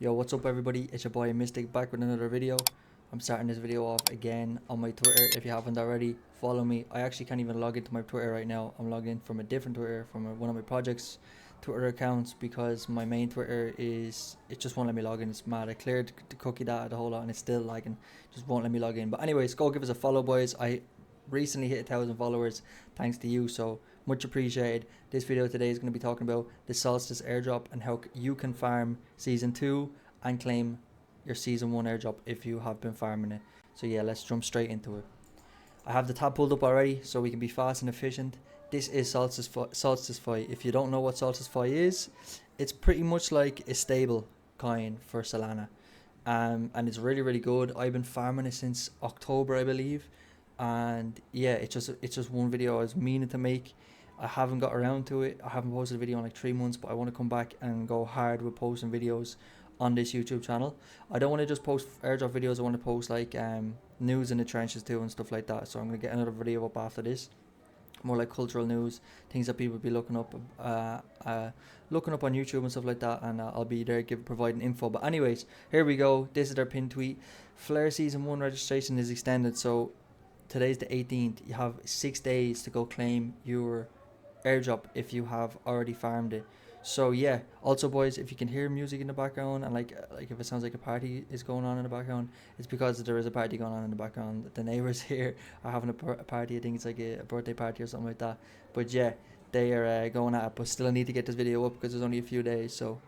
Yo, what's up everybody? It's your boy Mystic back with another video. I'm starting this video off again on my Twitter. If you haven't already, follow me. I actually can't even log into my Twitter right now. I'm logged in from a different Twitter, from one of my projects Twitter accounts, because my main Twitter it just won't let me log in. It's mad. I cleared the cookie data, the whole lot, and it's still lagging. Just won't let me log in. But anyways, go give us a follow, boys. I recently hit 1,000 followers thanks to you, so much appreciated. This video today is going to be talking about the Solstice airdrop and how you can farm season 2 and claim your season 1 airdrop if you have been farming it. So yeah, let's jump straight into it. I have the tab pulled up already so we can be fast and efficient. This is Solstice Fi. If you don't know what Solstice Fi is, it's pretty much like a stable coin for Solana. And it's really, really good. I've been farming it since October, I believe. And yeah, it's just one video I was meaning to make. I haven't got around to it. I haven't posted a video in like 3 months, but I want to come back and go hard with posting videos on this YouTube channel. I don't want to just post airdrop videos. I want to post like news in the trenches too and stuff like that. So I'm going to get another video up after this, more like cultural news, things that people be looking up on YouTube and stuff like that, and I'll be there providing info. But anyways, here we go. This is their pin tweet. Flare season 1 registration is extended, so today's the 18th. You have 6 days to go claim your airdrop if you have already farmed it. So yeah, also boys, if you can hear music in the background and like if it sounds like a party is going on in the background, it's because there is a party going on in the background. The neighbors here are having a party. I think it's like a birthday party or something like that. But yeah, they are going at it. But still, I need to get this video up because there's only a few days, so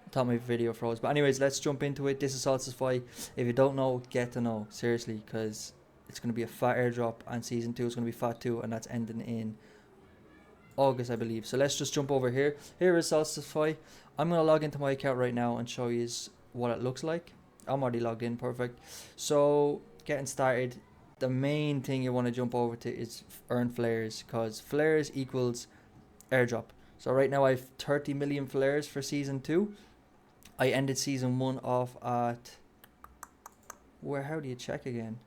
I thought my video froze. But anyways, let's jump into it. This is Solstice Fi. If you don't know, get to know, seriously, because it's going to be a fat airdrop, and season 2 is going to be fat too, and that's ending in August, I believe. So let's just jump over here. Here is Solstice Fi. I'm going to log into my account right now and show you what it looks like. I'm already logged in, perfect. So getting started, the main thing you want to jump over to is earn flares, because flares equals airdrop. So right now I have 30 million flares for season 2. I ended season 1 off at how do you check again?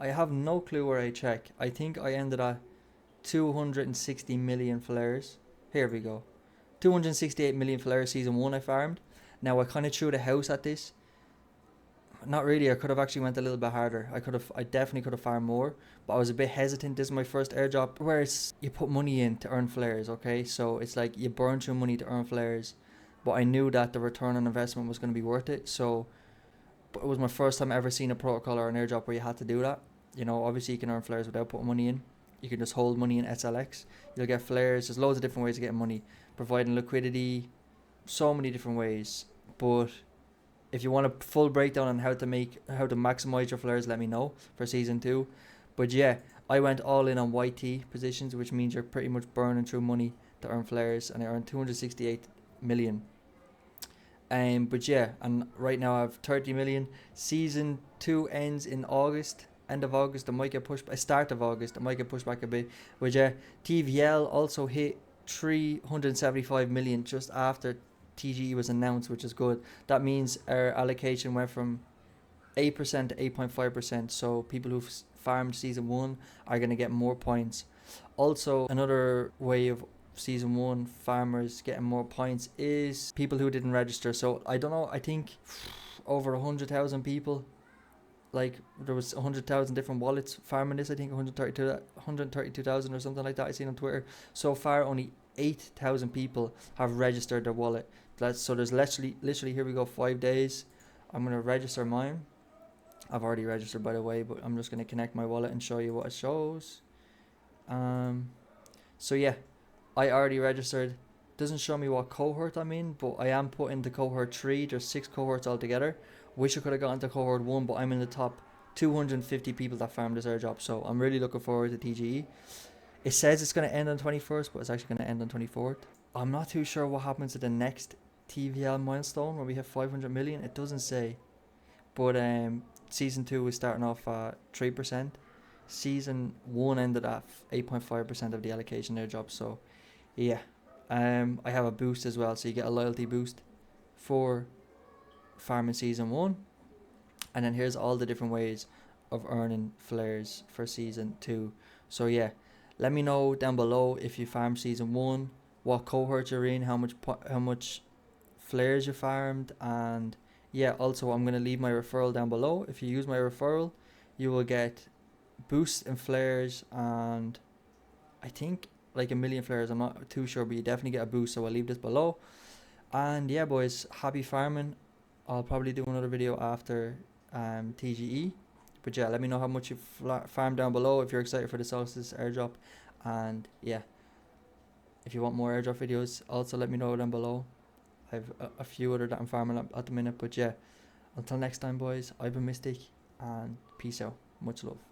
I have no clue where I check. I think I ended at 260 million flares. Here we go. 268 million flares season 1 I farmed. Now I kind of threw the house at this. Not really. I could have actually went a little bit harder. I definitely could have farmed more, but I was a bit hesitant. This is my first airdrop where you put money in to earn flares, okay? So it's like you burn through money to earn flares, but I knew that the return on investment was going to be worth it. So but it was my first time ever seeing a protocol or an airdrop where you had to do that. You know, obviously you can earn flares without putting money in. You can just hold money in SLX. You'll get flares. There's loads of different ways of getting money, providing liquidity, so many different ways. But if you want a full breakdown on how to maximize your flares, let me know for season 2. But yeah, I went all in on YT positions, which means you're pretty much burning through money to earn flares, and I earned 268 million. But yeah, and right now I have 30 million. Season 2 ends in August. End of August, it might get pushed. Start of August, it might get pushed back a bit. But yeah, TVL also hit 375 million just after TGE was announced, which is good. That means our allocation went from 8% to 8.5%. So people who've farmed season 1 are going to get more points. Also, another way of season 1 farmers getting more points is people who didn't register. So I don't know, I think over 100,000 people, like there was 100,000 different wallets farming this. I think 132,000 or something like that I seen on Twitter. So far only 8,000 people have registered their wallet. So there's literally here we go, 5 days. I'm going to register mine. I've already registered, by the way, but I'm just going to connect my wallet and show you what it shows. So yeah, I already registered. Doesn't show me what cohort I'm in, but I am put into cohort 3. There's 6 cohorts altogether. Wish I could have gotten to cohort 1, but I'm in the top 250 people that farmed this airdrop, so I'm really looking forward to TGE. It says it's going to end on 21st, but it's actually going to end on 24th. I'm not too sure what happens to the next TVL milestone where we have 500 million. It doesn't say. But season 2 is starting off at 3%. Season 1 ended at 8.5% of the allocation airdrop, so yeah. I have a boost as well, so you get a loyalty boost for farming season 1. And then here's all the different ways of earning flares for season 2. So yeah, let me know down below if you farm season 1, what cohort you're in, how much flares you farmed. And yeah, also I'm going to leave my referral down below. If you use my referral, you will get boosts in flares, and I think like a million flares. I'm not too sure, but you definitely get a boost, so I'll leave this below. And yeah, boys, happy farming. I'll probably do another video after TGE. But yeah, let me know how much you farm down below if you're excited for the Solstice airdrop. And yeah, if you want more airdrop videos, also let me know down below. I have a few other that I'm farming at the minute. But yeah, until next time, boys, I've been Mystic, and peace out. Much love.